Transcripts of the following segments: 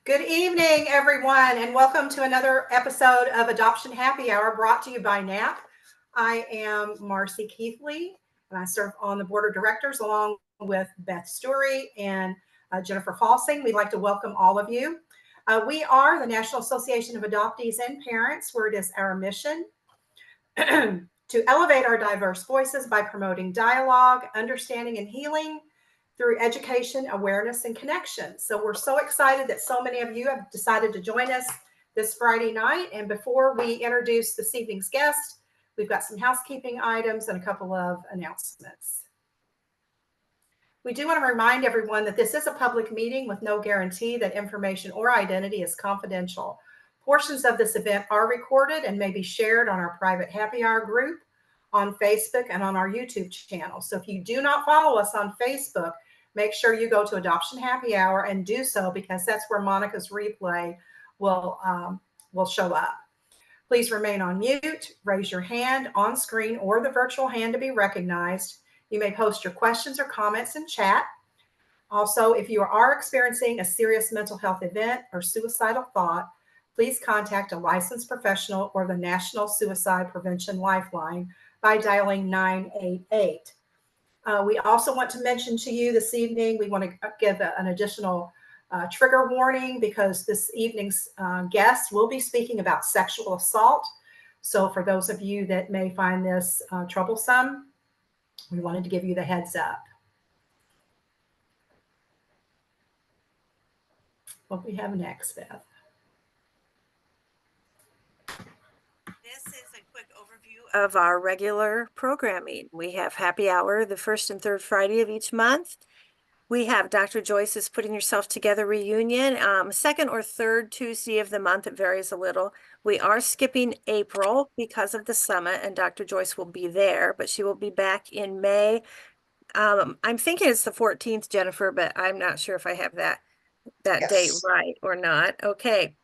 Good evening, everyone, and welcome to another episode of Adoption Happy Hour brought to you by NAAP. I am Marcie Keithley, and I serve on the board of directors along with Beth Story and Jennifer Falsing. We'd like to welcome all of you. We are the National Association of Adoptees and Parents, where it is our mission to elevate our diverse voices by promoting dialogue, understanding, and healing through education, awareness, and connection. So we're so excited that so many of you have decided to join us this Friday night. And before we introduce this evening's guest, we've got some housekeeping items and a couple of announcements. We do want to remind everyone that this is a public meeting with no guarantee that information or identity is confidential. Portions of this event are recorded and may be shared on our private happy hour group on Facebook and on our YouTube channel. So if you do not follow us on Facebook, make sure you go to Adoption Happy Hour and do so, because that's where Monica's replay will show up. Please remain on mute, raise your hand on screen or the virtual hand to be recognized. You may post your questions or comments in chat. Also, if you are experiencing a serious mental health event or suicidal thought, please contact a licensed professional or the National Suicide Prevention Lifeline by dialing 988. We also want to mention to you this evening, we want to give an additional trigger warning, because this evening's guest will be speaking about sexual assault. So for those of you that may find this troublesome, we wanted to give you the heads up. What we have next, Beth? This is a quick overview of our regular programming. We have happy hour the first and third Friday of each month. We have Dr. Joyce's Putting Yourself Together reunion, second or third Tuesday of the month. It varies a little. We are skipping April because of the summit, and Dr. Joyce will be there, but she will be back in May. I'm thinking it's the 14th, Jennifer, but I'm not sure if I have that Yes. date right or not. Okay.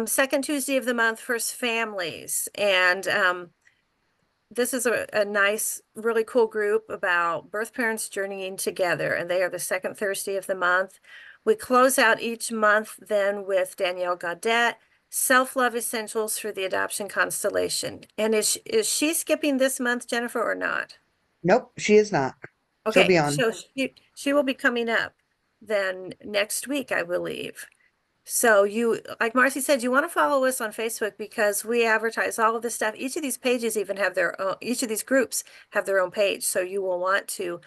Second Tuesday of the month, First Families. And this is a nice, really cool group about birth parents journeying together. And they are the second Thursday of the month. We close out each month then with Danielle Gaudet, Self-Love Essentials for the Adoption Constellation. And is she skipping this month, Jennifer, or not? Nope, she is not. She'll be Okay, on. so she will be coming up then next week, I believe. So you, like Marcie said, you want to follow us on Facebook, because we advertise all of this stuff. Each of these pages even have their own, each of these groups have their own page. So you will want to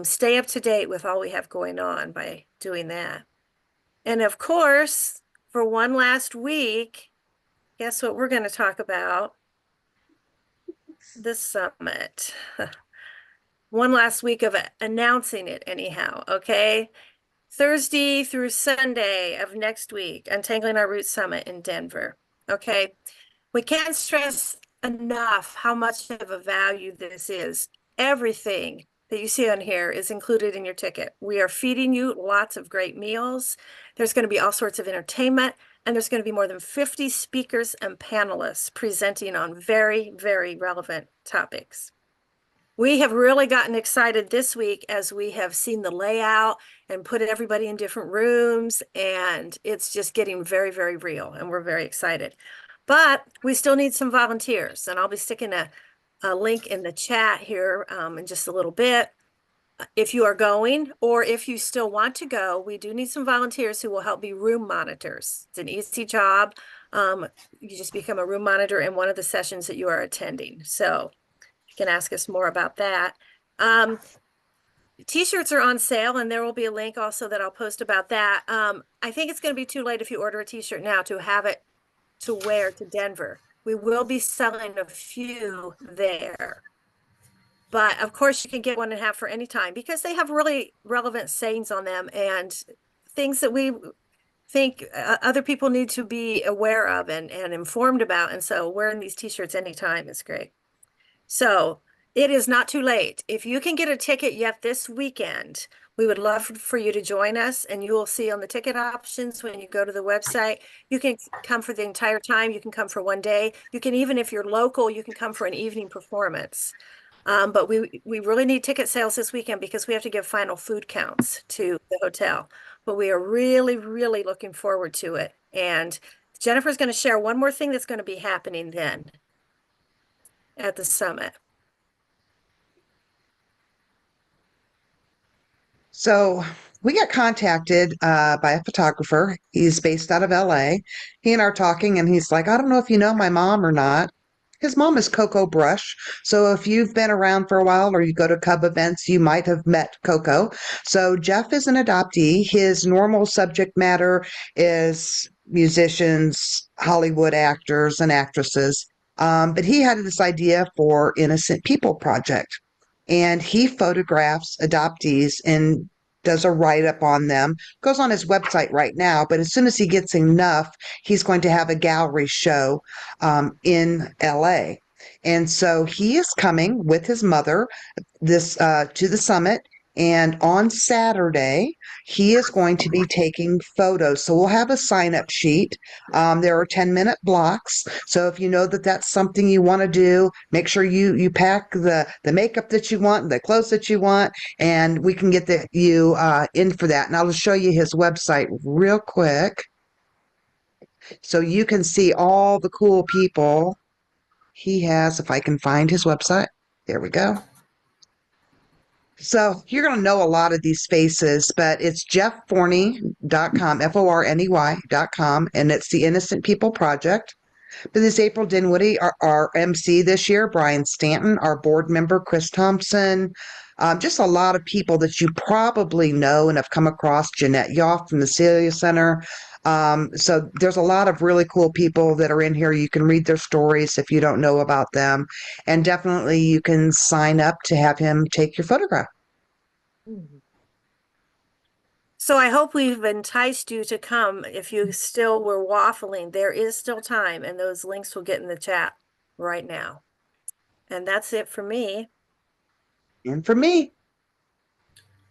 stay up to date with all we have going on by doing that. And of course, for one last week, guess what we're going to talk about? The summit. One last week of announcing it anyhow, okay? Thursday through Sunday of next week, Untangling Our Roots Summit in Denver. Okay, we can't stress enough how much of a value this is. Everything that you see on here is included in your ticket. We are feeding you lots of great meals. There's going to be all sorts of entertainment, and there's going to be more than 50 speakers and panelists presenting on very, very relevant topics. We have really gotten excited this week as we have seen the layout and put everybody in different rooms, and it's just getting very, very real, and we're very excited. But we still need some volunteers, and I'll be sticking a link in the chat here in just a little bit. If you are going, or if you still want to go, we do need some volunteers who will help be room monitors. It's an easy job. You just become a room monitor in one of the sessions that you are attending. So you can ask us more about that. T-shirts are on sale, and there will be a link also that I'll post about that. I think it's going to be too late if you order a T-shirt now to have it to wear to Denver. We will be selling a few there. But of course, you can get 1.5 for any time, because they have really relevant sayings on them and things that we think other people need to be aware of and informed about. And so wearing these T-shirts anytime is great. So it is not too late. If you can get a ticket yet this weekend, we would love for you to join us, and you will see on the ticket options when you go to the website, you can come for the entire time. You can come for one day. You can, even if you're local, you can come for an evening performance. But we really need ticket sales this weekend, because we have to give final food counts to the hotel. but we are really, really looking forward to it. And Jennifer's going to share one more thing that's going to be happening then at the summit. So we got contacted by a photographer. He's based out of LA. He and I are talking, and he's like, I don't know if you know my mom or not. His mom is Coco Brush. So if you've been around for a while or you go to Cub events, you might have met Coco. So Jeff is an adoptee. His normal subject matter is musicians, Hollywood actors, and actresses. But he had this idea for Innocent People Project, and he photographs adoptees and does a write-up on them. Goes on his website right now, but as soon as he gets enough, he's going to have a gallery show in LA. And so he is coming with his mother this to the summit. And on Saturday, he is going to be taking photos. So we'll have a sign-up sheet. There are 10-minute blocks. So if you know that that's something you want to do, make sure you pack the makeup that you want, the clothes that you want, and we can get you in for that. And I'll show you his website real quick so you can see all the cool people he has. If I can find his website. There we go. So you're going to know a lot of these faces, but it's jeffforney.com, Forney.com, and it's the Innocent People Project. But this April Dinwiddie, our MC this year, Brian Stanton, our board member, Chris Thompson, just a lot of people that you probably know and have come across, Jeanette Yoff from the Celia Center. So there's a lot of really cool people that are in here. You can read their stories if you don't know about them. And definitely you can sign up to have him take your photograph. So I hope we've enticed you to come. If you still were waffling, there is still time, and those links will get in the chat right now. And that's it for me. And for me.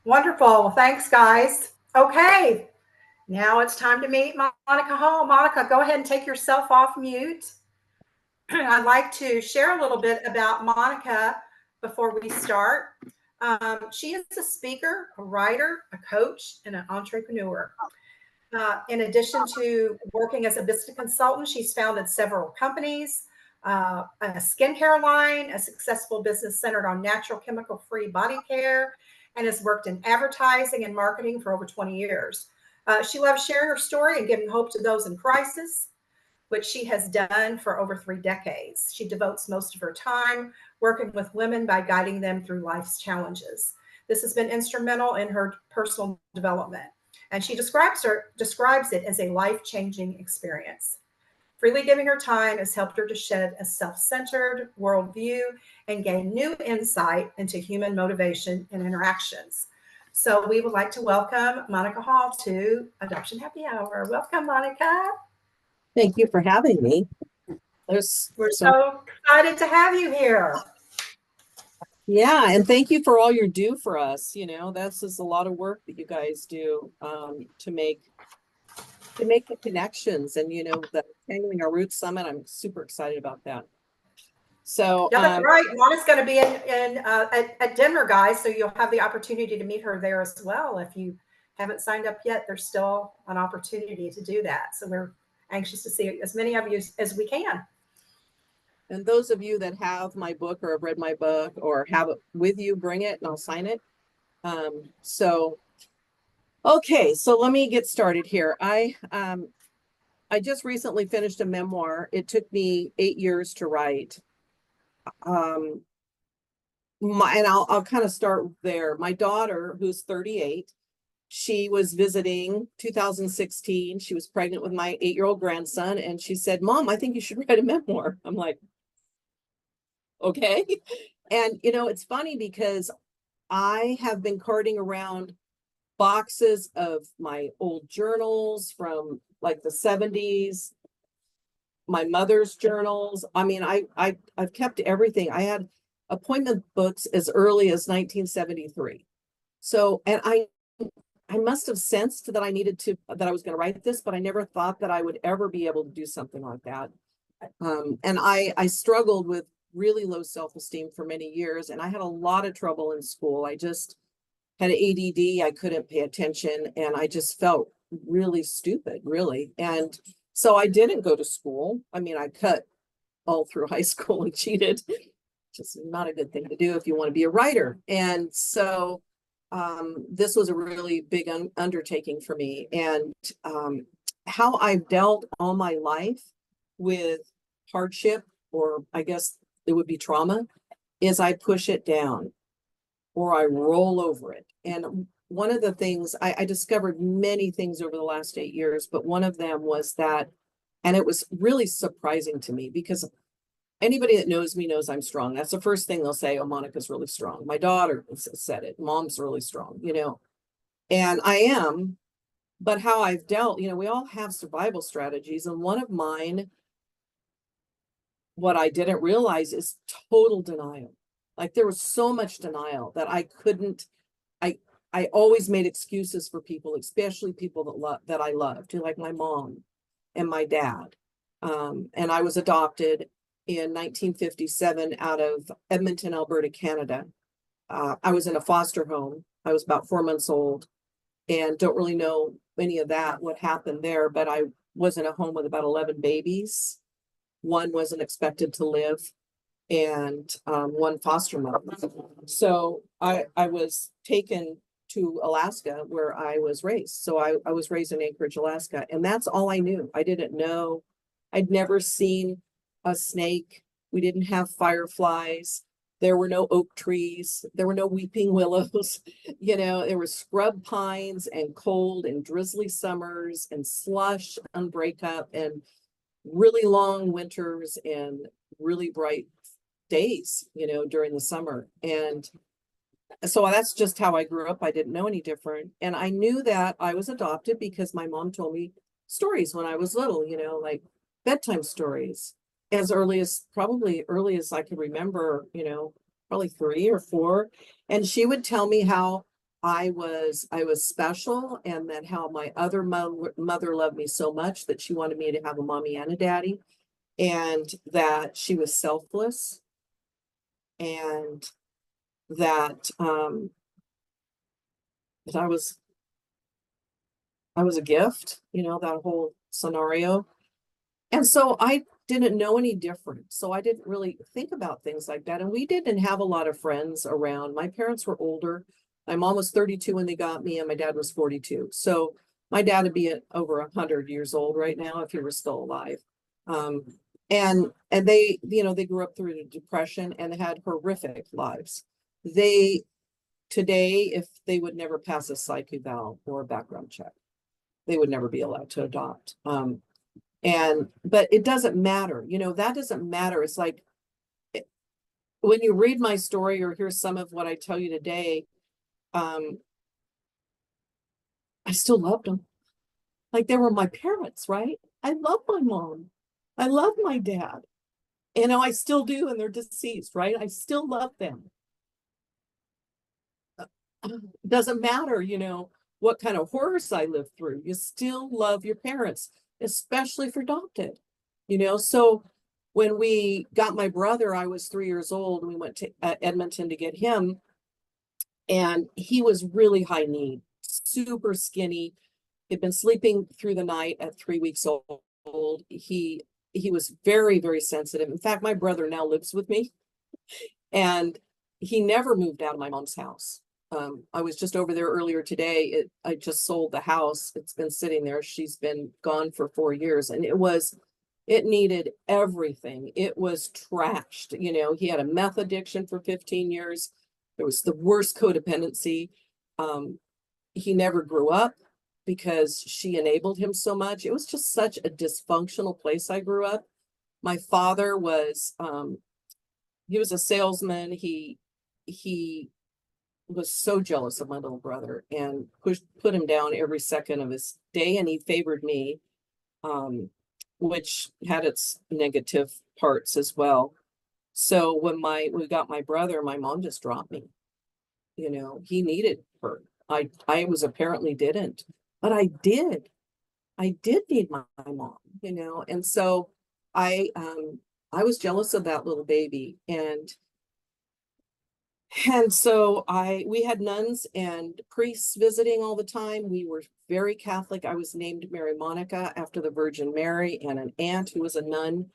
Wonderful. Well, thanks, guys. Okay, now it's time to meet Monica Hall. Monica, go ahead and take yourself off mute. I'd like to share a little bit about Monica before we start. She is a speaker, a writer, a coach, and an entrepreneur. In addition to working as a business consultant, she's founded several companies, a skincare line, a successful business centered on natural chemical-free body care, and has worked in advertising and marketing for over 20 years. She loves sharing her story and giving hope to those in crisis, which she has done for over 3 decades. She devotes most of her time working with women by guiding them through life's challenges. This has been instrumental in her personal development, and she describes it as a life-changing experience. Freely giving her time has helped her to shed a self-centered worldview and gain new insight into human motivation and interactions. So we would like to welcome Monica Hall to Adoption Happy Hour. Welcome, Monica. Thank you for having me. We're so excited to have you here. Yeah, and thank you for all you do for us. You know, that's just a lot of work that you guys do to make the connections. And you know, the Tangling Our Roots Summit, I'm super excited about that. So yeah, that's right. Monica's going to be at Denver, guys. So you'll have the opportunity to meet her there as well. If you haven't signed up yet, there's still an opportunity to do that. So we're anxious to see as many of you as we can. And those of you that have my book or have read my book or have it with you, bring it and I'll sign it. Okay, so let me get started here. I just recently finished a memoir. It took me 8 years to write. And I'll kind of start there. My daughter, who's 38, she was visiting 2016. She was pregnant with my 8-year-old grandson. And she said, Mom, I think you should write a memoir. I'm like, okay. And, you know, it's funny because I have been carting around boxes of my old journals from like the 70s, my mother's journals. I mean, I've kept everything. I had appointment books as early as 1973. So, and I must have sensed that that I was going to write this, but I never thought that I would ever be able to do something like that. And I struggled with really low self-esteem for many years, and I had a lot of trouble in school. I just had ADD. I couldn't pay attention, and I just felt really stupid, really. And so I didn't go to school. I mean, I cut all through high school and cheated. Just not a good thing to do if you want to be a writer. And so this was a really big undertaking for me. And how I've dealt all my life with hardship, or I guess it would be trauma, is I push it down or I roll over it. And one of the things I discovered many things over the last 8 years, but one of them was that, and it was really surprising to me, because anybody that knows me knows I'm strong. That's the first thing they'll say. Oh, Monica's really strong. My daughter said it. Mom's really strong, you know, and I am. But how I've dealt, you know, we all have survival strategies. And one of mine, what I didn't realize, is total denial. Like, there was so much denial that I couldn't, I always made excuses for people, especially people that I loved, like my mom and my dad. And I was adopted in 1957 out of Edmonton, Alberta, Canada. I was in a foster home. I was about 4 months old, and don't really know any of that, what happened there, but I was in a home with about 11 babies. One wasn't expected to live, and one foster mother. So I was taken to Alaska, where I was raised. So I was raised in Anchorage, Alaska, and that's all I knew. I didn't know. I'd never seen a snake. We didn't have fireflies. There were no oak trees. There were no weeping willows. You know, there were scrub pines and cold and drizzly summers and slush and breakup and really long winters and really bright days, you know, during the summer. And so that's just how I grew up. I didn't know any different. And I knew that I was adopted because my mom told me stories when I was little, you know, like bedtime stories, as probably early as I could remember, you know, probably 3 or 4. And she would tell me how I was special, and that how my other mother loved me so much that she wanted me to have a mommy and a daddy, and that she was selfless, and that that I was a gift, you know, that whole scenario. And so I didn't know any different. So I didn't really think about things like that. And we didn't have a lot of friends around. My parents were older. My mom was 32 when they got me, and my dad was 42. So my dad would be at over 100 years old right now if he were still alive. And they, you know, they grew up through the Depression and had horrific lives. Today, if they would never pass a psych eval or a background check, they would never be allowed to adopt. But it doesn't matter, you know, that doesn't matter. It's like, when you read my story or hear some of what I tell you today, I still loved them. Like, they were my parents, right? I love my mom. I love my dad. You know, I still do, and they're deceased, right? I still love them. Doesn't matter, you know, what kind of horrors I lived through. You still love your parents, especially if you're adopted, you know. So when we got my brother, I was 3 years old, and we went to Edmonton to get him, and he was really high need, super skinny. He'd been sleeping through the night at 3 weeks old. He was very, very sensitive. In fact, my brother now lives with me, and he never moved out of my mom's house. I was just over there earlier today. I just sold the house. It's been sitting there. She's been gone for 4 years, and it needed everything. It was trashed. You know, he had a meth addiction for 15 years. There was the worst codependency. He never grew up because she enabled him so much. It was just such a dysfunctional place I grew up. My father was, he was a salesman. He was so jealous of my little brother and put him down every second of his day, and he favored me, which had its negative parts as well. So when we got my brother, my mom just dropped me. You know, he needed her. I was apparently didn't, but I did need my mom, you know. And so I was jealous of that little baby, and And so we had nuns and priests visiting all the time. We were very Catholic. I was named Mary Monica after the Virgin Mary, and an aunt who was a nun.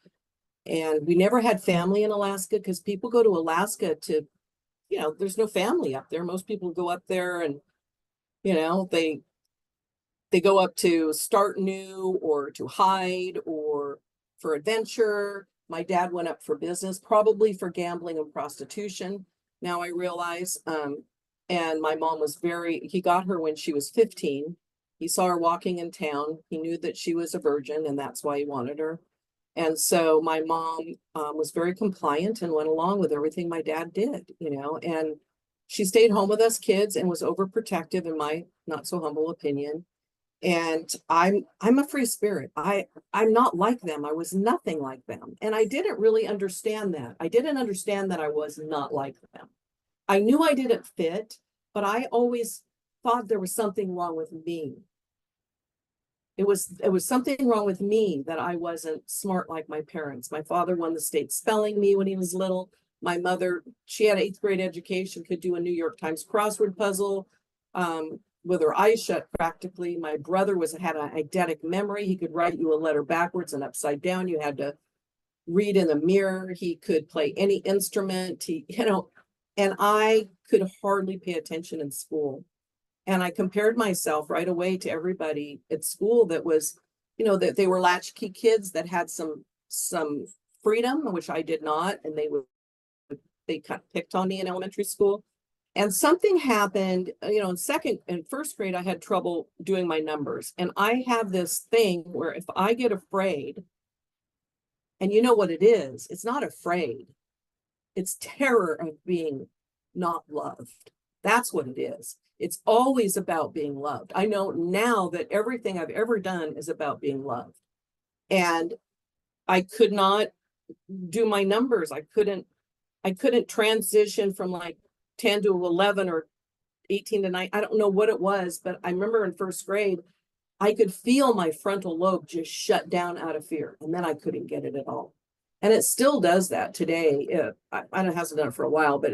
And we never had family in Alaska because people go to Alaska to, there's no family up there. Most people go up there and, they go up to start new or to hide or for adventure. My dad went up for business, probably for gambling and prostitution. Now I realize, and my mom was he got her when she was 15. He saw her walking in town. He knew that she was a virgin, and that's why he wanted her. And so my mom was very compliant and went along with everything my dad did, and she stayed home with us kids and was overprotective in my not so humble opinion. And I'm a free spirit. I'm not like them. I was nothing like them. And I didn't really understand that. I didn't understand that I was not like them. I knew I didn't fit, but I always thought there was something wrong with me. It was something wrong with me that I wasn't smart like my parents. My father won the state spelling bee when he was little. My mother, she had 8th grade education, could do a New York Times crossword puzzle with her eyes shut practically. My brother had an eidetic memory. He could write you a letter backwards and upside down. You had to read in the mirror. He could play any instrument. And I could hardly pay attention in school. And I compared myself right away to everybody at school that was, that they were latchkey kids that had some freedom, which I did not. And they kind of picked on me in elementary school. And something happened, in first grade, I had trouble doing my numbers. And I have this thing where if I get afraid, and you know what it is, it's not afraid. It's terror of being not loved. That's what it is. It's always about being loved. I know now that everything I've ever done is about being loved. And I could not do my numbers. I couldn't transition from like 10 to 11 or 18 to 9. I don't know what it was, but I remember in first grade, I could feel my frontal lobe just shut down out of fear. And then I couldn't get it at all. And it still does that today. I don't hasn't done it for a while, but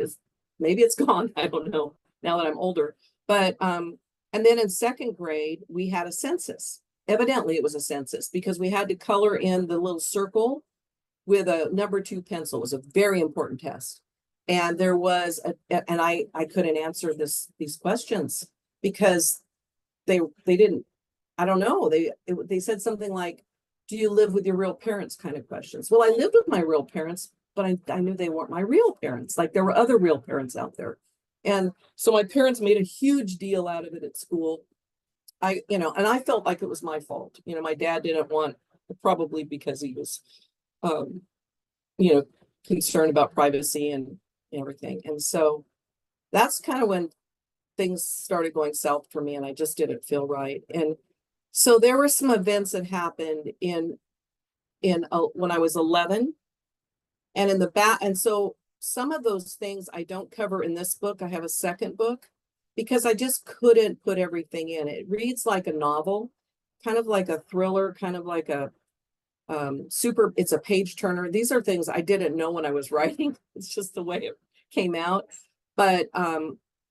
maybe it's gone. I don't know now that I'm older. But and then in second grade, we had a census. Evidently, it was a census because we had to color in the little circle with a number 2 pencil. It was a very important test. And there was and I couldn't answer these questions because they didn't, I don't know. They said something like, do you live with your real parents kind of questions? Well, I lived with my real parents, but I knew they weren't my real parents. Like there were other real parents out there. And so my parents made a huge deal out of it at school. And I felt like it was my fault. My dad didn't want, probably because he was, concerned about privacy and everything. And so that's kind of when things started going south for me and I just didn't feel right. And so there were some events that happened when I was 11 and in the back. And so some of those things I don't cover in this book. I have a second book because I just couldn't put everything in. It reads like a novel, kind of like a thriller, kind of like a it's a page turner. These are things I didn't know when I was writing. It's just the way it came out. But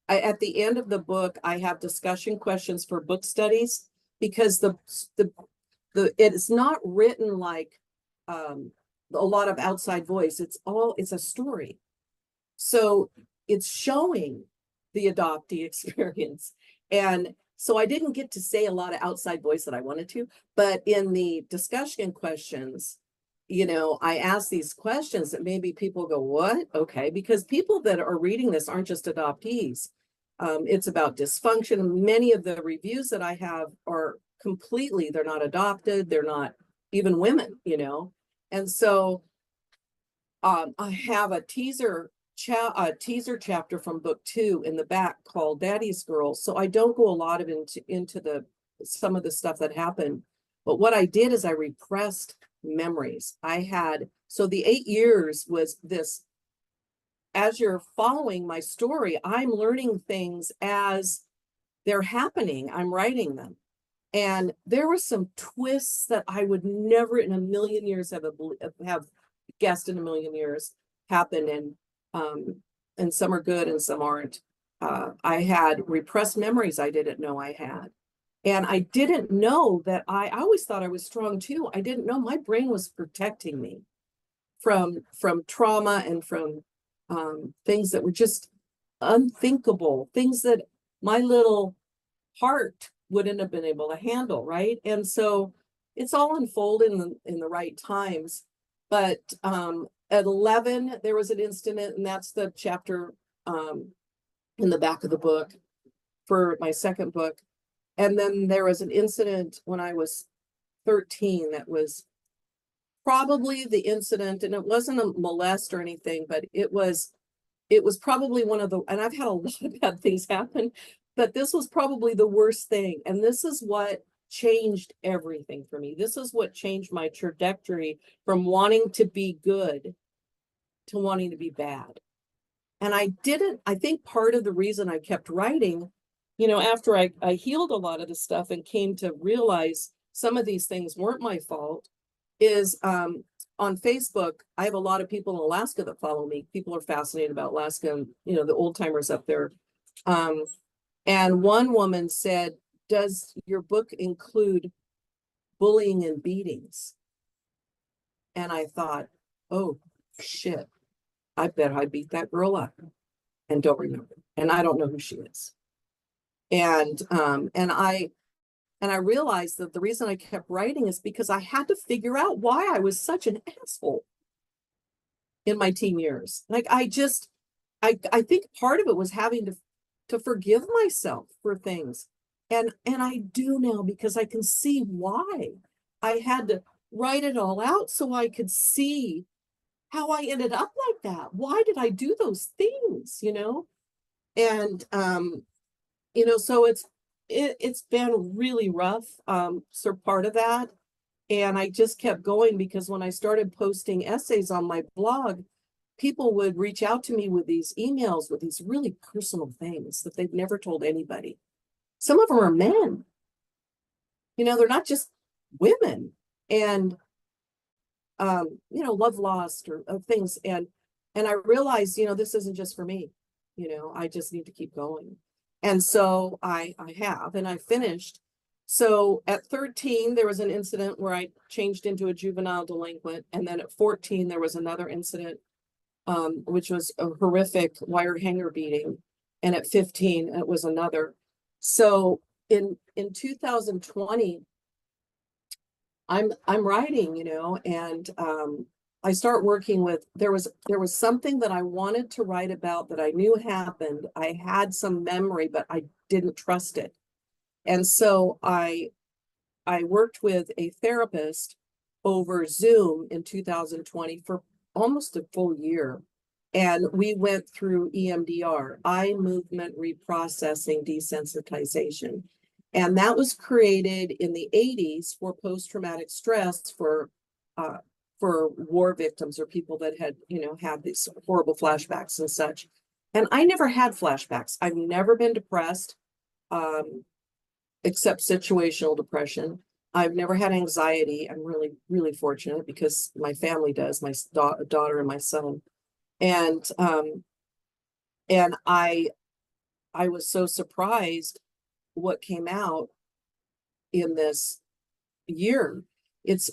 at the end of the book, I have discussion questions for book studies because it's not written like a lot of outside voice. It's a story. So it's showing the adoptee experience. And so I didn't get to say a lot of outside voice that I wanted to, but in the discussion questions, I ask these questions that maybe people go, what? Okay, because people that are reading this aren't just adoptees. It's about dysfunction. Many of the reviews that I have are they're not adopted. They're not even women, And so I have a teaser chapter from book 2 in the back called Daddy's Girl. So I don't go a lot of into some of the stuff that happened. But what I did is I repressed memories. So the 8 years was this, as you're following my story, I'm learning things as they're happening. I'm writing them. And there were some twists that I would never in a million years have guessed in a million years happen. And and some are good and some aren't. I had repressed memories I didn't know I had. And I didn't know that I always thought I was strong too. I didn't know my brain was protecting me from trauma and from things that were just unthinkable, things that my little heart wouldn't have been able to handle, right? And so it's all unfolded in the right times. But at 11, there was an incident, and that's the chapter in the back of the book for my second book. And then there was an incident when I was 13 that was probably the incident, and it wasn't a molest or anything, but it was probably one of the, and I've had a lot of bad things happen, but this was probably the worst thing. And this is what changed everything for me. This is what changed my trajectory from wanting to be good to wanting to be bad. And I think part of the reason I kept writing, after I healed a lot of the stuff and came to realize some of these things weren't my fault, is on Facebook, I have a lot of people in Alaska that follow me. People are fascinated about Alaska and, the old timers up there. And one woman said, "Does your book include bullying and beatings?" And I thought, oh, shit, I bet I beat that girl up and don't remember. And I don't know who she is. And I realized that the reason I kept writing is because I had to figure out why I was such an asshole in my teen years. Like I think part of it was having to forgive myself for things. And I do now, because I can see why I had to write it all out so I could see how I ended up like that. Why did I do those things, And so it's been really rough, so part of that. And I just kept going because when I started posting essays on my blog, people would reach out to me with these emails with these really personal things that they've never told anybody. Some of them are men. They're not just women. And love lost or things. And I realized, this isn't just for me. I just need to keep going. And so I have, and I finished. So at 13, there was an incident where I changed into a juvenile delinquent. And then at 14, there was another incident, which was a horrific wire hanger beating. And at 15, it was another. So in 2020, I'm writing, and I start working with, there was something that I wanted to write about that I knew happened. I had some memory, but I didn't trust it. And so I worked with a therapist over Zoom in 2020 for almost a full year. And we went through EMDR, eye movement reprocessing desensitization. And that was created in the 80s for post-traumatic stress for war victims or people that had, had these horrible flashbacks and such. And I never had flashbacks. I've never been depressed, except situational depression. I've never had anxiety. I'm really, really fortunate because my family does, my daughter and my son. And I was so surprised what came out in this year. It's,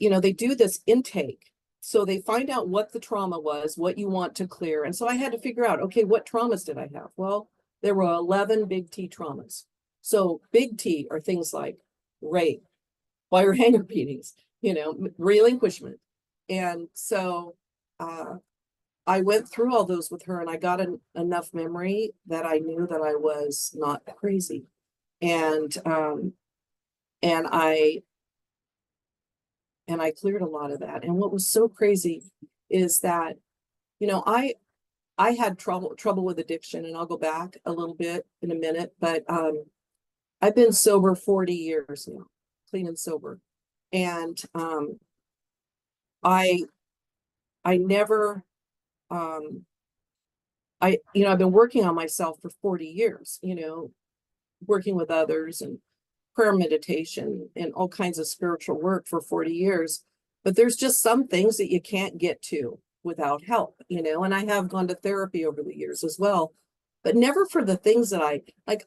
they do this intake. So they find out what the trauma was, what you want to clear. And so I had to figure out, okay, what traumas did I have? Well, there were 11 big T traumas. So big T are things like rape, wire hanger beatings, relinquishment. And so I went through all those with her, and I got enough memory that I knew that I was not crazy. And I cleared a lot of that. And what was so crazy is that, I had trouble with addiction, and I'll go back a little bit in a minute, but I've been sober 40 years now, clean and sober. And I never, I've been working on myself for 40 years, working with others and prayer meditation and all kinds of spiritual work for 40 years. But there's just some things that you can't get to. without help, you know, and I have gone to therapy over the years as well, but never for the things that I like.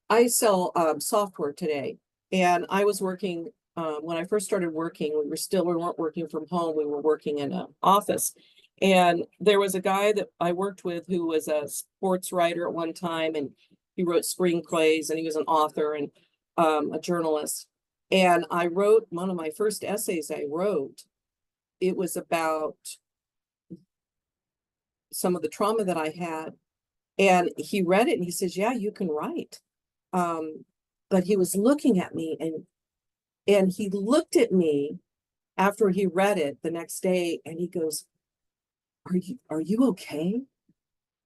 I sell software today, and I was working when I first started working, we weren't working from home, we were working in an office. And there was a guy that I worked with who was a sports writer at one time, and he wrote screenplays, and he was an author and a journalist. And I wrote one of my first essays I wrote. It was about some of the trauma that I had. And he read it and he says, yeah, you can write. But he was looking at me, and he looked at me after he read it the next day, and he goes, are you okay?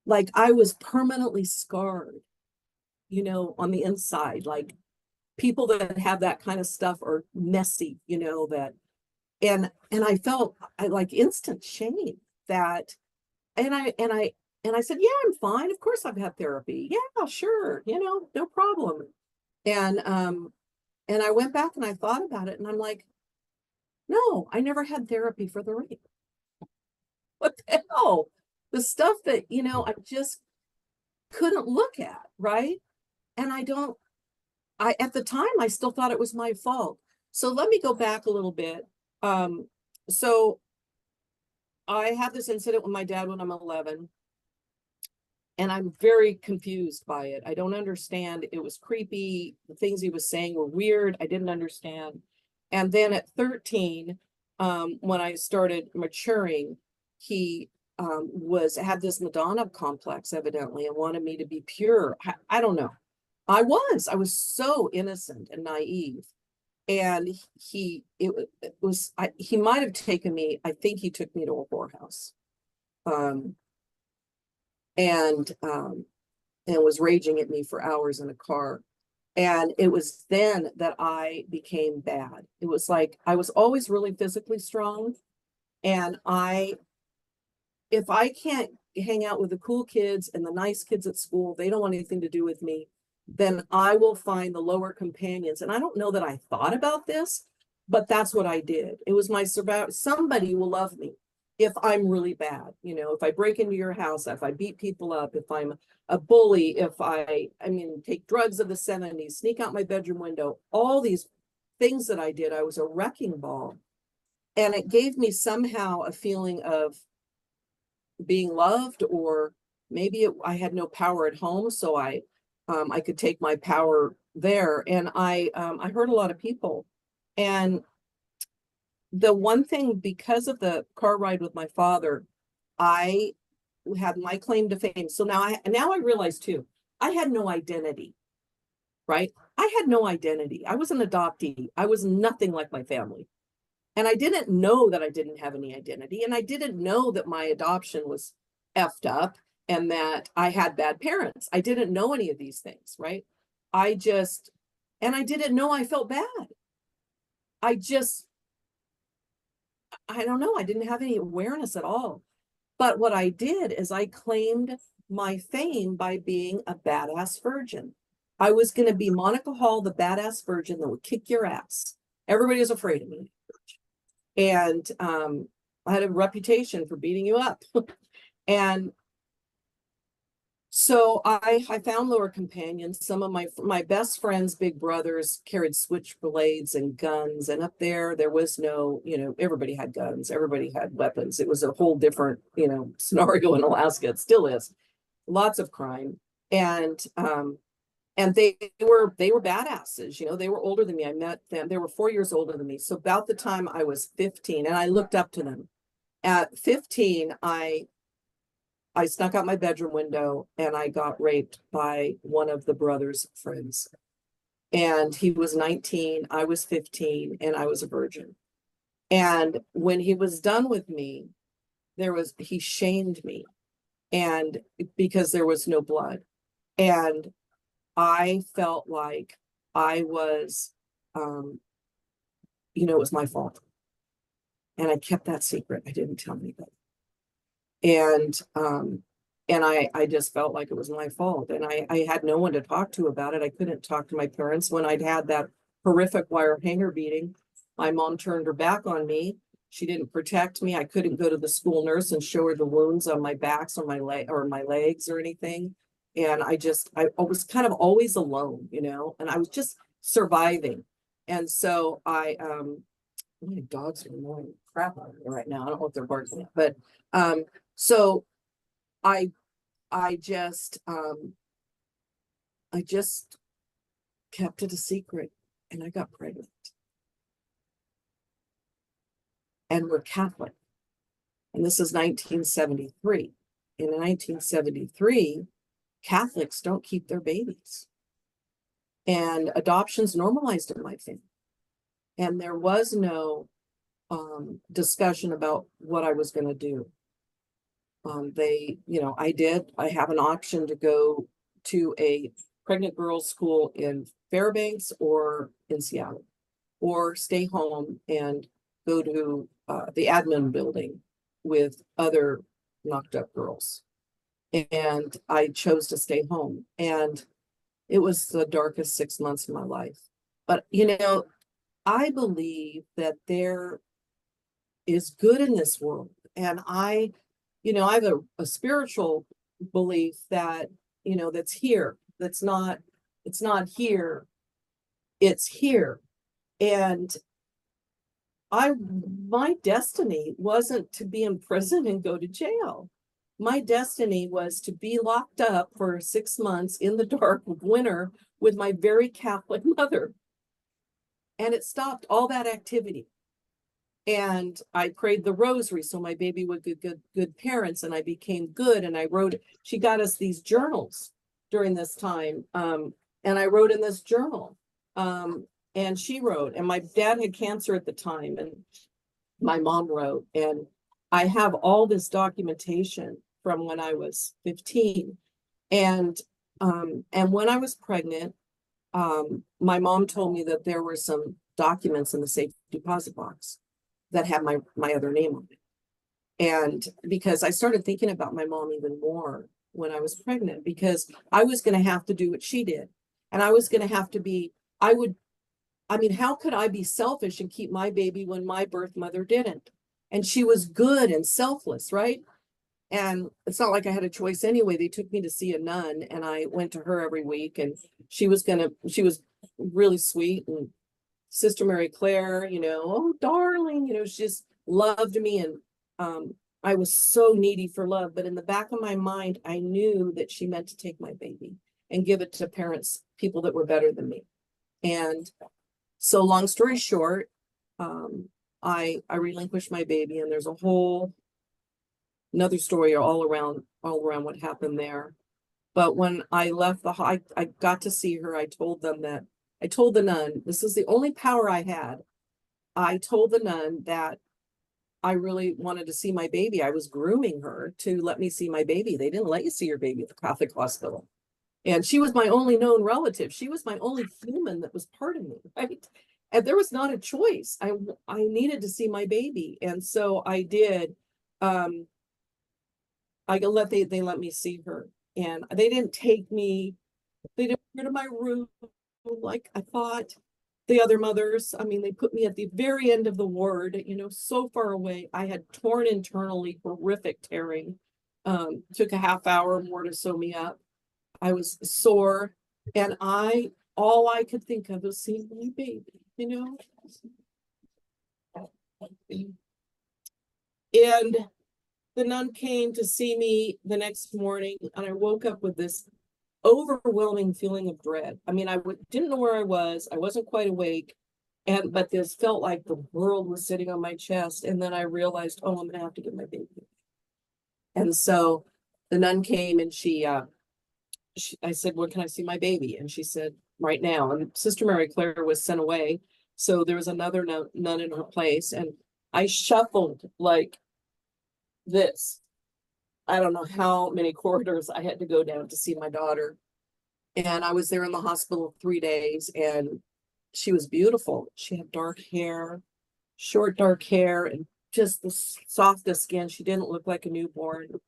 Like I was permanently scarred, you know, on the inside. Like people that have that kind of stuff are messy, you know, that, and I felt like instant shame that, and I said, yeah, I'm fine. Of course I've had therapy. Yeah, sure. You know, no problem. And I went back and I thought about it, and I'm like, no, I never had therapy for the rape. What the hell? The stuff that, you know, I just couldn't look at, right? And at the time, I still thought it was my fault. So let me go back a little bit. So I had this incident with my dad when I'm 11. And I'm very confused by it. I don't understand. It was creepy. The things he was saying were weird. I didn't understand. And then at 13, when I started maturing, he had this Madonna complex, evidently, and wanted me to be pure. I don't know. I was so innocent and naive. And he might have taken me, I think he took me to a whorehouse. And was raging at me for hours in a car. And it was then that I became bad. It was like, I was always really physically strong. And if I can't hang out with the cool kids and the nice kids at school, they don't want anything to do with me, then I will find the lower companions. And I don't know that I thought about this, but that's what I did. It was my somebody will love me if I'm really bad. You know, if I break into your house, if I beat people up, if I'm a bully, if I take drugs of the 70s, sneak out my bedroom window, all these things that I did, I was a wrecking ball. And it gave me somehow a feeling of being loved, or maybe I had no power at home, so I could take my power there. And I hurt a lot of people. And the one thing, because of the car ride with my father, I had my claim to fame. So now I realize too, I had no identity, right? I had no identity. I was an adoptee. I was nothing like my family. And I didn't know that I didn't have any identity. And I didn't know that my adoption was effed up and that I had bad parents. I didn't know any of these things, right? I didn't know I felt bad. I don't know. I didn't have any awareness at all. But what I did is I claimed my fame by being a badass virgin. I was going to be Monica Hall, the badass virgin that would kick your ass. Everybody was afraid of me. And I had a reputation for beating you up. And so I found lower companions. Some of my best friends' big brothers carried switchblades and guns. And up there was no, everybody had guns. Everybody had weapons. It was a whole different, scenario in Alaska. It still is. Lots of crime. And they were badasses. They were older than me. I met them. They were 4 years older than me. So about the time I was 15, and I looked up to them. At 15, I snuck out my bedroom window and I got raped by one of the brother's friends. And he was 19, I was 15, and I was a virgin. And when he was done with me, he shamed me, and because there was no blood. And I felt like I was, it was my fault. And I kept that secret. I didn't tell anybody. And I just felt like it was my fault. And I had no one to talk to about it. I couldn't talk to my parents. When I'd had that horrific wire hanger beating, my mom turned her back on me. She didn't protect me. I couldn't go to the school nurse and show her the wounds on my backs or my leg or my legs or anything. And I was kind of always alone, you know, and I was just surviving. And so my dogs are annoying the crap out of me right now. I don't know if they're barking, but so I just kept it a secret, and I got pregnant. And we're Catholic. And this is 1973. In 1973, Catholics don't keep their babies. And adoption's normalized in my family. And there was no discussion about what I was going to do. I have an option to go to a pregnant girls' school in Fairbanks or in Seattle, or stay home and go to the admin building with other knocked up girls. And I chose to stay home. And it was the darkest 6 months of my life. But, you know, I believe that there is good in this world. And I have a spiritual belief that, you know, that's here. It's not here. It's here. And my destiny wasn't to be in prison and go to jail. My destiny was to be locked up for 6 months in the dark of winter with my very Catholic mother. And it stopped all that activity. And I prayed the rosary so my baby would get good parents, and I became good. And I wrote, she got us these journals during this time. And I wrote in this journal. And she wrote, and my dad had cancer at the time, and my mom wrote, and I have all this documentation from when I was 15. And when I was pregnant, my mom told me that there were some documents in the safe deposit box that had my other name on it. And because I started thinking about my mom even more when I was pregnant, because I was going to have to do what she did. And I was going to have to be, how could I be selfish and keep my baby when my birth mother didn't? And she was good and selfless, right? And it's not like I had a choice anyway. They took me to see a nun, and I went to her every week, and she was really sweet. And Sister Mary Claire, you know, oh, darling, you know, she just loved me. And I was so needy for love. But in the back of my mind, I knew that she meant to take my baby and give it to parents, people that were better than me. And so long story short, I relinquished my baby, and there's another story all around what happened there. But when I left I got to see her. I told the nun, this is the only power I had. I told the nun that I really wanted to see my baby. I was grooming her to let me see my baby. They didn't let you see your baby at the Catholic hospital. And she was my only known relative. She was my only human that was part of me, right? And there was not a choice. I needed to see my baby. And so I did. They let me see her. And they didn't take me, they didn't go to my room like I thought the other mothers. I mean, they put me at the very end of the ward, you know, so far away. I had torn internally, horrific tearing. Took a half hour more to sew me up. I was sore, and all I could think of was seeing my baby, you know. And the nun came to see me the next morning, and I woke up with this overwhelming feeling of dread. I mean, didn't know where I was. I wasn't quite awake, but this felt like the world was sitting on my chest. And then I realized, oh, I'm gonna have to get my baby. And so the nun came, and I said, when can I see my baby? And she said, right now. And Sister Mary Claire was sent away, so there was another nun in her place. And I shuffled like this. I don't know how many corridors I had to go down to see my daughter. And I was there in the hospital 3 days, and she was beautiful. She had dark hair, short dark hair, and just the softest skin. She didn't look like a newborn.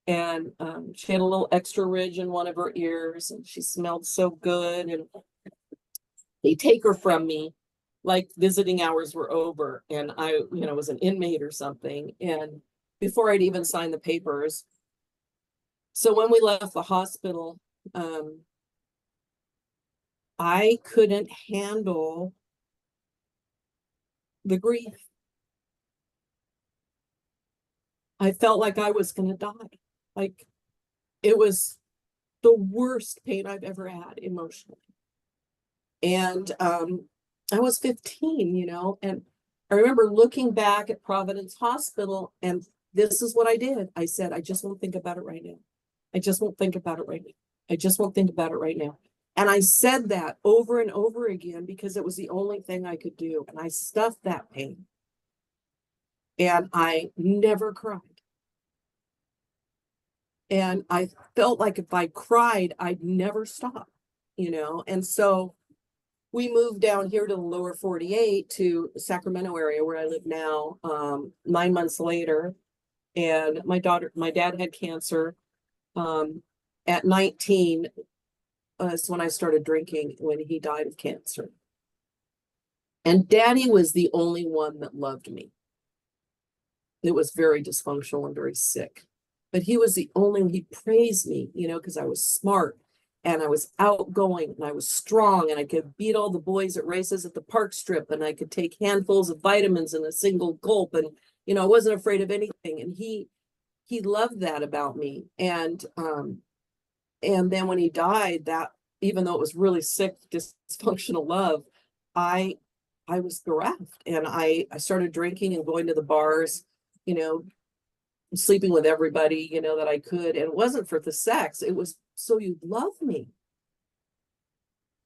And she had a little extra ridge in one of her ears, and she smelled so good. And they take her from me, like visiting hours were over and I, you know, was an inmate or something. And before I'd even signed the papers. So when we left the hospital, I couldn't handle the grief. I felt like I was going to die. Like it was the worst pain I've ever had emotionally. And I was 15, you know, and I remember looking back at Providence Hospital, and this is what I did. I said, I just won't think about it right now. I just won't think about it right now. I just won't think about it right now. And I said that over and over again because it was the only thing I could do. And I stuffed that pain. And I never cried. And I felt like if I cried, I'd never stop, you know? And so we moved down here to the lower 48 to the Sacramento area where I live now, 9 months later. And my dad had cancer. At 19 is when I started drinking, when he died of cancer. And Daddy was the only one that loved me. It was very dysfunctional and very sick. But he was the only one, he praised me, you know, because I was smart and I was outgoing and I was strong and I could beat all the boys at races at the park strip and I could take handfuls of vitamins in a single gulp. And, you know, I wasn't afraid of anything. And he loved that about me. And then when he died, that even though it was really sick, dysfunctional love, I was bereft. And I started drinking and going to the bars, you know, sleeping with everybody, you know, that I could. And it wasn't for the sex. It was so you'd love me.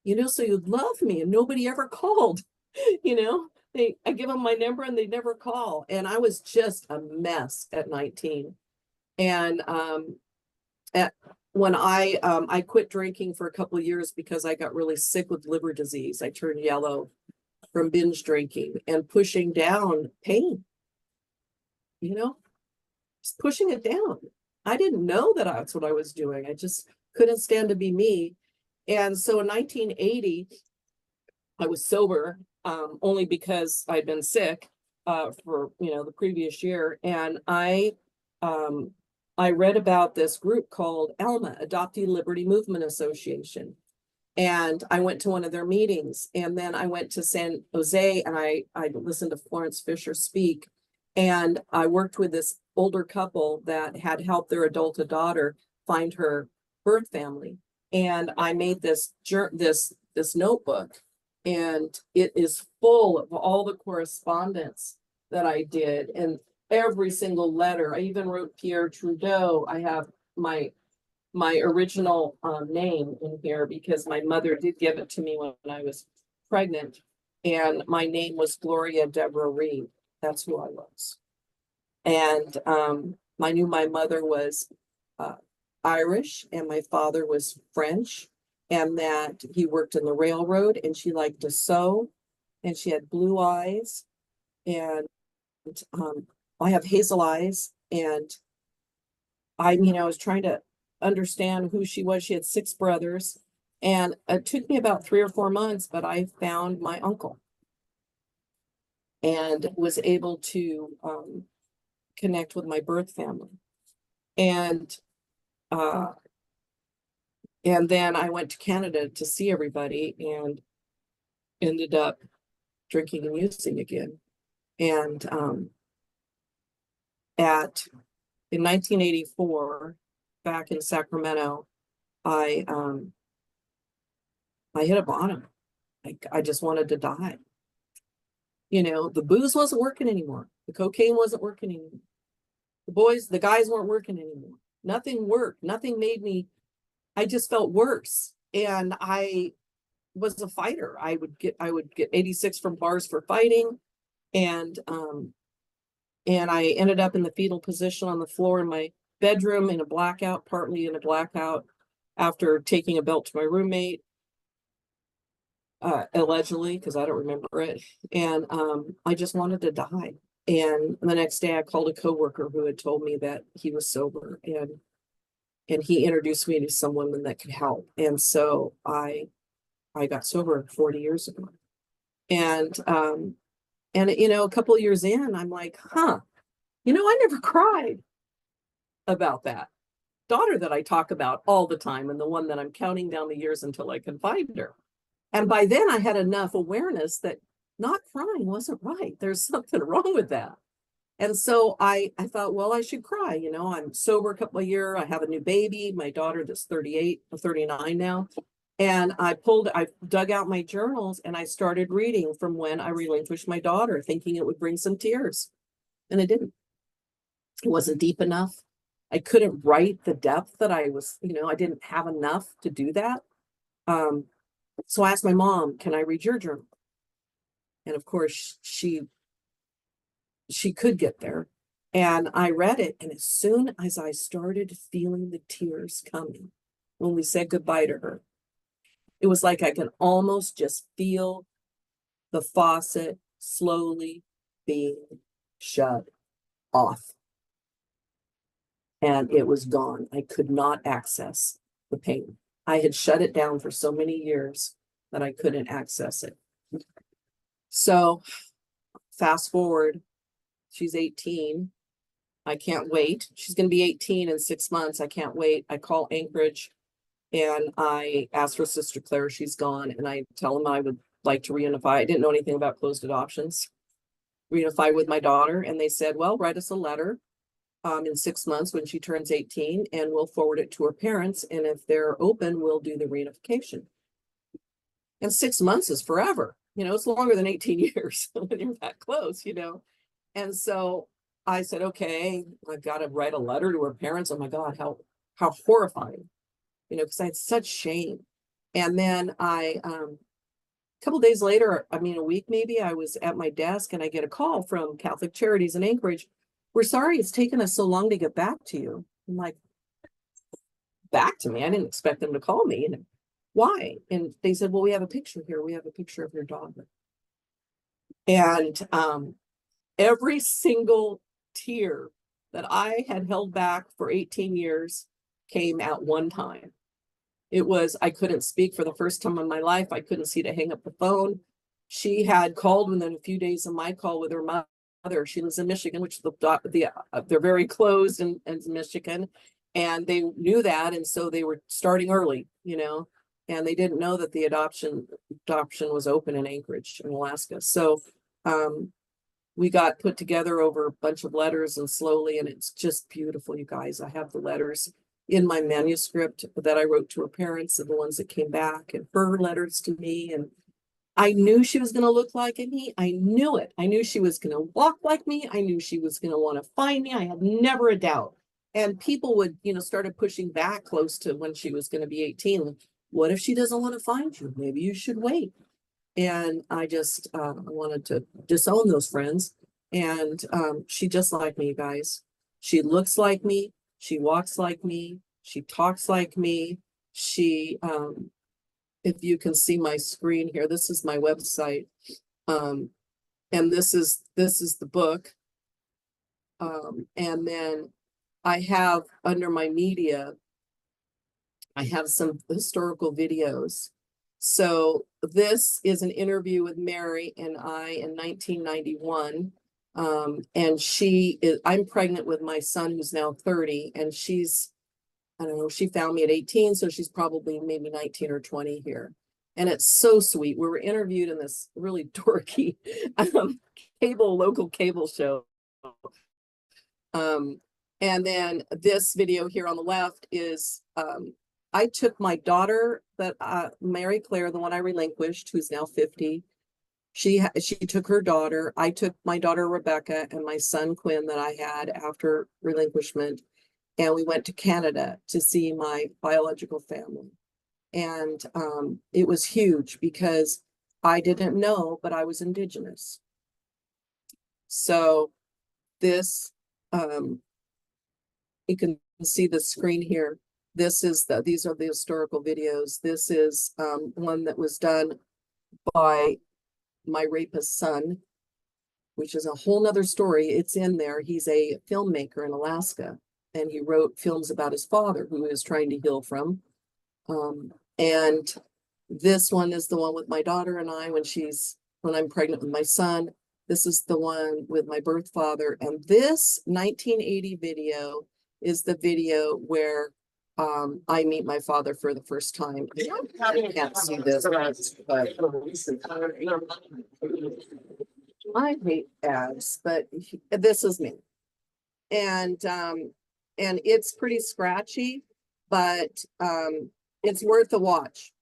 You know, so you'd love me. And nobody ever called, you know. I give them my number and they never call. And I was just a mess at 19. And when I quit drinking for a couple of years because I got really sick with liver disease. I turned yellow from binge drinking and pushing down pain, you know, just pushing it down. I didn't know that that's what I was doing. I just couldn't stand to be me. And so in 1980, I was sober, only because I'd been sick for, you know, the previous year. And I read about this group called ALMA, Adoptee Liberty Movement Association. And I went to one of their meetings, and then I went to San Jose and I listened to Florence Fisher speak. And I worked with this older couple that had helped their adult daughter find her birth family. And I made this notebook, and it is full of all the correspondence that I did and every single letter. I even wrote Pierre Trudeau. I have my original name in here because my mother did give it to me when I was pregnant, and my name was Gloria Deborah Reed. That's who I was. And I knew my mother was Irish and my father was French, and that he worked in the railroad, and she liked to sew, and she had blue eyes, and I have hazel eyes. And I was trying to understand who she was. She had 6 brothers, and it took me about 3 or 4 months, but I found my uncle and was able to connect with my birth family. And then I went to Canada to see everybody and ended up drinking and using again. And in 1984, back in Sacramento, I hit a bottom. I just wanted to die. You know, the booze wasn't working anymore. The cocaine wasn't working anymore. The guys weren't working anymore. Nothing worked. Nothing made me, I just felt worse. And I was a fighter. I would get 86 from bars for fighting. And I ended up in the fetal position on the floor in my bedroom in a blackout, partly in a blackout after taking a belt to my roommate, allegedly, because I don't remember it. And I just wanted to die. And the next day I called a coworker who had told me that he was sober, and he introduced me to someone that could help. And so I got sober 40 years ago. And, you know, a couple of years in, I'm like, huh, you know, I never cried about that daughter that I talk about all the time, and the one that I'm counting down the years until I can find her. And by then I had enough awareness that not crying wasn't right. There's something wrong with that. And so I thought, well, I should cry. You know, I'm sober a couple of years. I have a new baby, my daughter that's 38 or 39 now. And I dug out my journals and I started reading from when I relinquished my daughter, thinking it would bring some tears. And it didn't. It wasn't deep enough. I couldn't write the depth that I was, you know, I didn't have enough to do that. So I asked my mom, can I read your journal? And of course, she could get there. And I read it. And as soon as I started feeling the tears coming when we said goodbye to her, it was like I could almost just feel the faucet slowly being shut off. And it was gone. I could not access the pain. I had shut it down for so many years that I couldn't access it. So fast forward, she's 18. I can't wait. She's going to be 18 in 6 months. I can't wait. I call Anchorage and I ask for Sister Claire. She's gone. And I tell them I would like to reunify. I didn't know anything about closed adoptions. Reunify with my daughter. And they said, well, write us a letter in 6 months when she turns 18 and we'll forward it to her parents. And if they're open, we'll do the reunification. And 6 months is forever. You know, it's longer than 18 years when you're that close, you know. And so I said, okay, I've got to write a letter to her parents. Oh my God, how horrifying, you know, because I had such shame. And then a couple days later, I mean, a week maybe, I was at my desk and I get a call from Catholic Charities in Anchorage. We're sorry it's taken us so long to get back to you. I'm like, back to me? I didn't expect them to call me. And why? And they said, well, we have a picture here. We have a picture of your daughter. And every single tear that I had held back for 18 years came at one time. It was, I couldn't speak for the first time in my life. I couldn't see to hang up the phone. She had called within a few days of my call with her mother. She lives in Michigan, which they're very closed in Michigan. And they knew that. And so they were starting early, you know, and they didn't know that the adoption was open in Anchorage in Alaska. So we got put together over a bunch of letters and slowly, and it's just beautiful, you guys. I have the letters in my manuscript that I wrote to her parents and the ones that came back and her letters to me. And I knew she was going to look like me. I knew it. I knew she was going to walk like me. I knew she was going to want to find me. I had never a doubt. And people would, you know, started pushing back close to when she was going to be 18. What if she doesn't want to find you? Maybe you should wait. And I just wanted to disown those friends. And she just like me, guys. She looks like me. She walks like me. She talks like me. She, if you can see my screen here, this is my website. And this is the book. And then I have under my media, I have some historical videos. So this is an interview with Mary and I in 1991. And I'm pregnant with my son who's now 30, and she's, I don't know, she found me at 18, so she's probably maybe 19 or 20 here. And it's so sweet. We were interviewed in this really dorky local cable show. And then this video here on the left is, I took my daughter, Mary Claire, the one I relinquished, who's now 50. She took her daughter. I took my daughter, Rebecca, and my son, Quinn, that I had after relinquishment. And we went to Canada to see my biological family. And it was huge because I didn't know, but I was Indigenous. So this, you can see the screen here. These are the historical videos. This is one that was done by my rapist son, which is a whole nother story. It's in there. He's a filmmaker in Alaska, and he wrote films about his father, who he was trying to heal from. And this one is the one with my daughter and I when she's when I'm pregnant with my son. This is the one with my birth father. And this 1980 video is the video where I meet my father for the first time. You can't see this, but I hate ads, but this is me. And it's pretty scratchy, but it's worth a watch.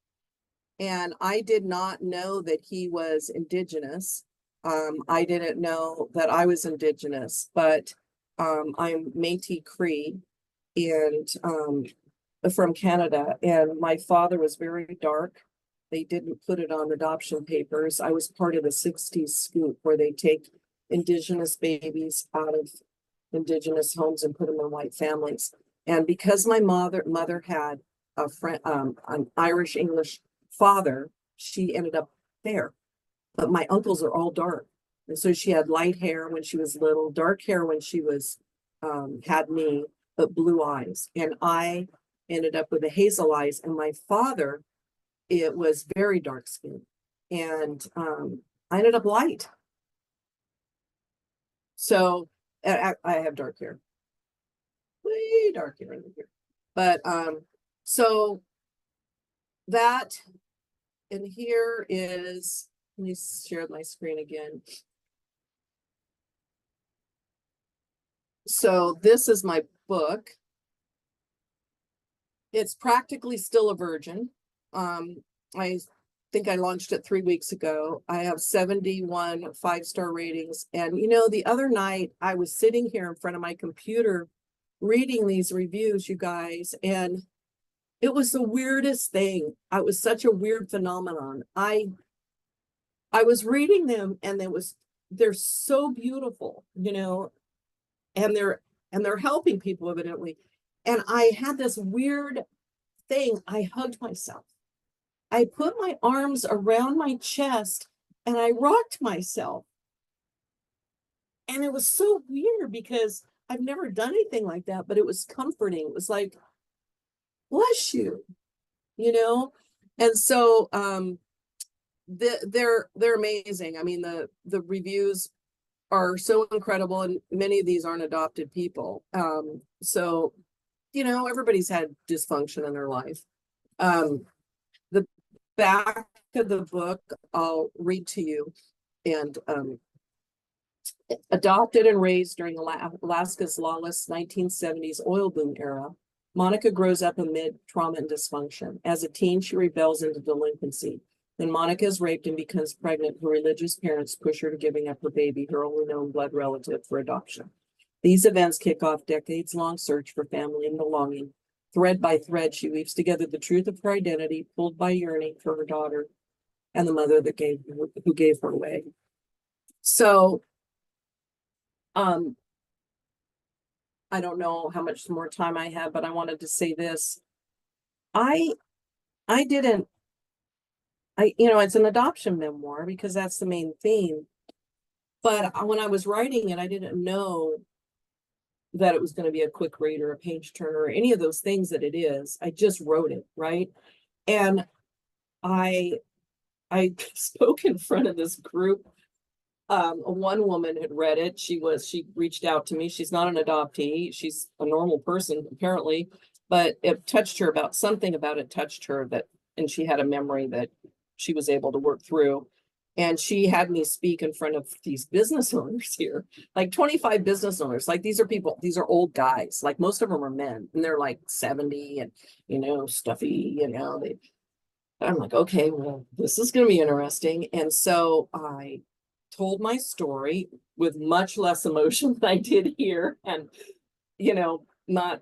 And I did not know that he was Indigenous. I didn't know that I was Indigenous, but I'm Métis Cree and from Canada. And my father was very dark. They didn't put it on adoption papers. I was part of the 60s scoop where they take Indigenous babies out of Indigenous homes and put them in white families. And because my mother had a friend, an Irish English father, she ended up there. But my uncles are all dark. And so she had light hair when she was little, dark hair when she was, had me, but blue eyes. And I ended up with the hazel eyes. And my father, it was very dark skinned. And I ended up light. So I have dark hair. Way dark hair in here. But so that, and here is, let me share my screen again. So this is my book. It's practically still a virgin. I think I launched it 3 weeks ago. I have 71 5-star ratings. And you know, the other night I was sitting here in front of my computer reading these reviews, you guys, and it was the weirdest thing. It was such a weird phenomenon. I was reading them and they're so beautiful, you know, and they're helping people evidently. And I had this weird thing. I hugged myself. I put my arms around my chest and I rocked myself. And it was so weird because I've never done anything like that, but it was comforting. It was like, bless you know? And so they're amazing. I mean, the reviews are so incredible, and many of these aren't adopted people. So, you know, everybody's had dysfunction in their life. The back of the book, I'll read to you. And adopted and raised during Alaska's lawless 1970s oil boom era, Monica grows up amid trauma and dysfunction. As a teen, she rebels into delinquency. Then Monica is raped and becomes pregnant. Her religious parents push her to giving up her baby, her only known blood relative, for adoption. These events kick off decades-long search for family and belonging. Thread by thread, she weaves together the truth of her identity, pulled by yearning for her daughter and the mother who gave her away. So, I don't know how much more time I have, but I wanted to say this. You know, it's an adoption memoir because that's the main theme. But when I was writing it, I didn't know that it was going to be a quick read or a page turner or any of those things that it is. I just wrote it, right? And I spoke in front of this group. One woman had read it. She reached out to me. She's not an adoptee. She's a normal person, apparently, but it touched her something about it touched her and she had a memory that she was able to work through. And she had me speak in front of these business owners here, like 25 business owners. Like these are old guys. Like most of them are men and they're like 70 and, you know, stuffy, you know, I'm like, okay, well, this is going to be interesting. And so I told my story with much less emotion than I did here, and you know, less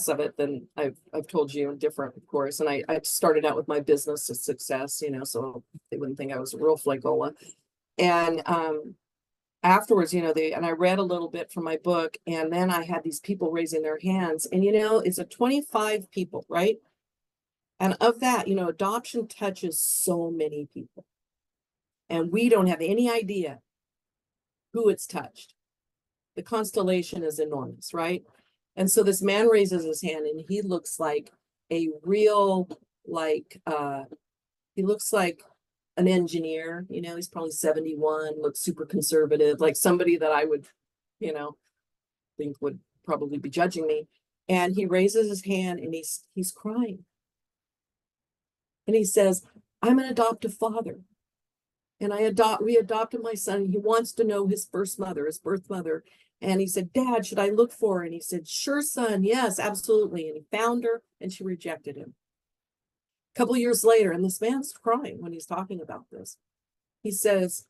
of it than I've told you, and different, of course. And I started out with my business of success, you know, so they wouldn't think I was a real flagola. And afterwards, you know, and I read a little bit from my book, and then I had these people raising their hands, and you know, it's a 25 people, right? And of that, you know, adoption touches so many people. And we don't have any idea who it's touched. The constellation is enormous, right? And so this man raises his hand and he looks like a real, he looks like an engineer, you know, he's probably 71, looks super conservative, like somebody that I would, you know, think would probably be judging me. And he raises his hand and he's crying. And he says, I'm an adoptive father. And we adopted my son. He wants to know his first mother, his birth mother. And he said, Dad, should I look for her? And he said, sure, son. Yes, absolutely. And he found her and she rejected him. A couple years later, and this man's crying when he's talking about this. He says,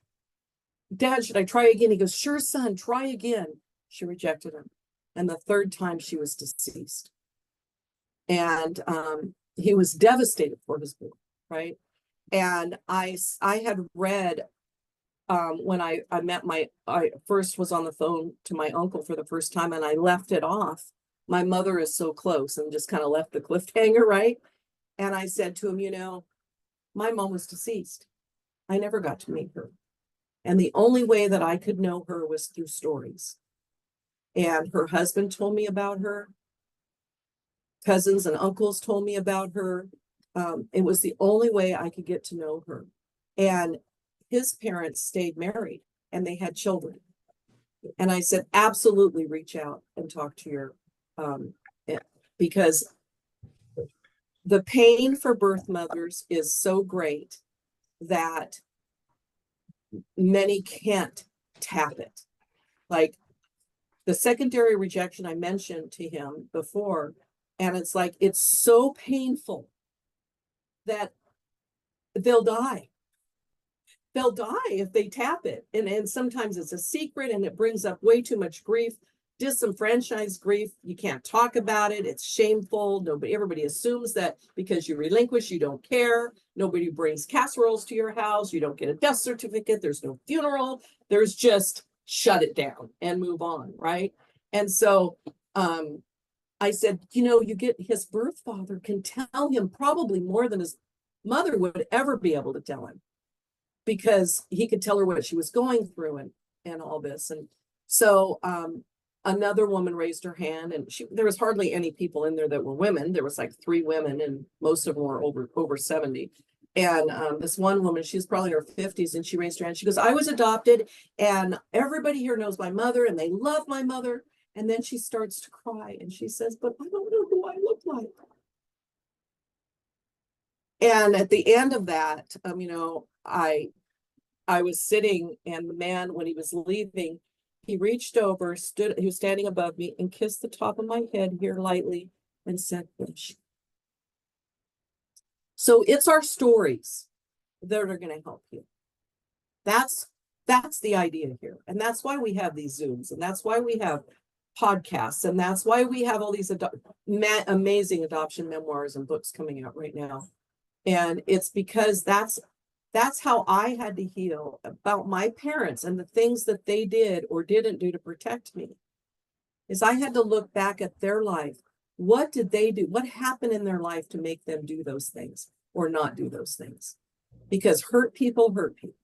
Dad, should I try again? He goes, sure, son, try again. She rejected him. And the third time she was deceased. And he was devastated for his boy, right? And I had read when I first was on the phone to my uncle for the first time, and I left it off. My mother is so close, and just kind of left the cliffhanger, right? And I said to him, you know, my mom was deceased. I never got to meet her. And the only way that I could know her was through stories. And her husband told me about her. Cousins and uncles told me about her. It was the only way I could get to know her. And his parents stayed married and they had children. And I said, absolutely reach out and talk to your, because the pain for birth mothers is so great that many can't tap it. Like the secondary rejection I mentioned to him before, and it's like, it's so painful that they'll die. They'll die if they tap it. And sometimes it's a secret and it brings up way too much grief, disenfranchised grief. You can't talk about it. It's shameful. Everybody assumes that because you relinquish, you don't care. Nobody brings casseroles to your house. You don't get a death certificate. There's no funeral. There's just shut it down and move on, right? And so I said, you know, you get his birth father can tell him probably more than his mother would ever be able to tell him, because he could tell her what she was going through and all this. And so another woman raised her hand, and there was hardly any people in there that were women. There was like 3 women, and most of them were over 70. And this one woman, she's probably in her 50s, and she raised her hand. She goes, I was adopted, and everybody here knows my mother, and they love my mother. And then she starts to cry, and she says, but I don't know who I look like. And at the end of that, you know, I was sitting, and the man, when he was leaving, he reached over, he was standing above me and kissed the top of my head here lightly and said, "Bitch." So it's our stories that are going to help you. That's the idea here. And that's why we have these Zooms, and that's why we have podcasts, and that's why we have all these amazing adoption memoirs and books coming out right now. And it's because that's how I had to heal about my parents and the things that they did or didn't do to protect me. Is I had to look back at their life. What did they do? What happened in their life to make them do those things or not do those things? Because hurt people hurt people.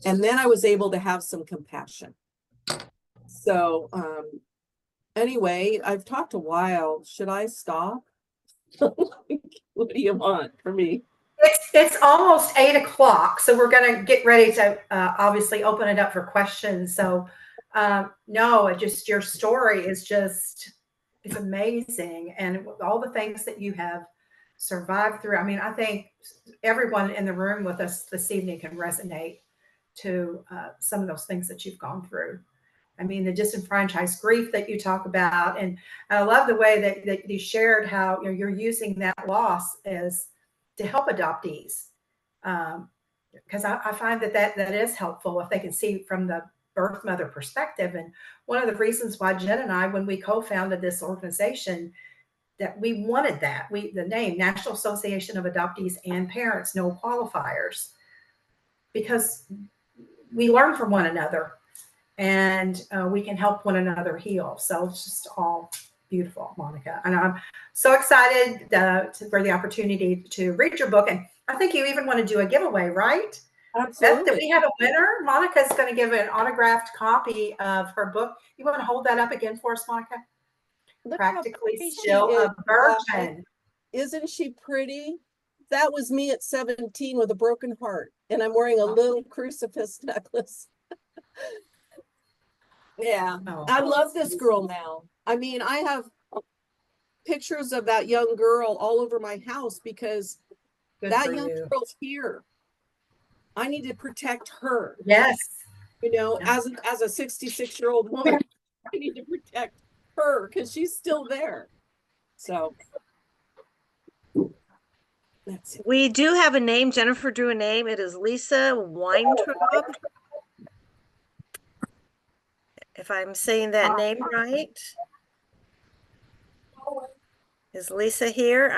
And then I was able to have some compassion. So anyway, I've talked a while. Should I stop? What do you want from me? It's almost 8 o'clock, so we're going to get ready to obviously open it up for questions. So no, just your story is it's amazing, and all the things that you have survived through. I mean, I think everyone in the room with us this evening can resonate to some of those things that you've gone through. I mean, the disenfranchised grief that you talk about, and I love the way that you shared how you're using that loss as to help adoptees, because I find that is helpful if they can see from the birth mother perspective. And one of the reasons why Jen and I, when we co-founded this organization, that we wanted the name National Association of Adoptees and Parents, No Qualifiers, because we learn from one another, and we can help one another heal. So it's just all beautiful, Monica. And I'm so excited for the opportunity to read your book. And I think you even want to do a giveaway, right? Absolutely. That we have a winner. Monica's going to give an autographed copy of her book. You want to hold that up again for us, Monica? Look Practically how Still a Virgin. Isn't she pretty? that was me at 17 with a broken heart, and I'm wearing a little crucifix necklace. Yeah, Oh. I love this girl now. I mean, I have pictures of that young girl all over my house because Good that for young you. girl's here. I need to protect her. Yes. You know, Yeah. as a 66-year-old woman, I need to protect her because she's still there. So that's it. We do have a name. Jennifer drew a name. It is Lisa Weintraub. If I'm saying that name right. Is Lisa here?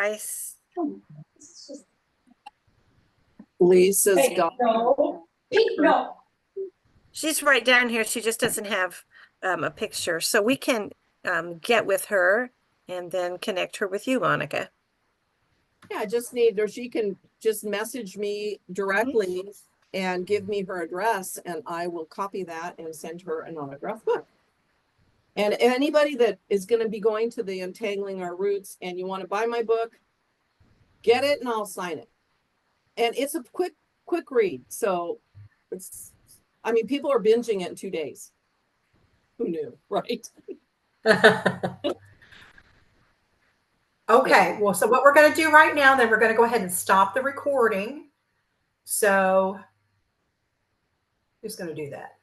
Lisa's got No. She's right down here. She just doesn't have a picture. So we can get with her and then connect her with you, Monica. Yeah, I just need her. She can just message me directly and give me her address, and I will copy that and send her an autograph book. And anybody that is going to be going to the Untangling Our Roots and you want to buy my book, get it and I'll sign it. And it's a quick read. So it's, I mean, people are binging it in 2 days. Who knew, right? Okay, well, so what we're going to do right now, then we're going to go ahead and stop the recording. So who's going to do that?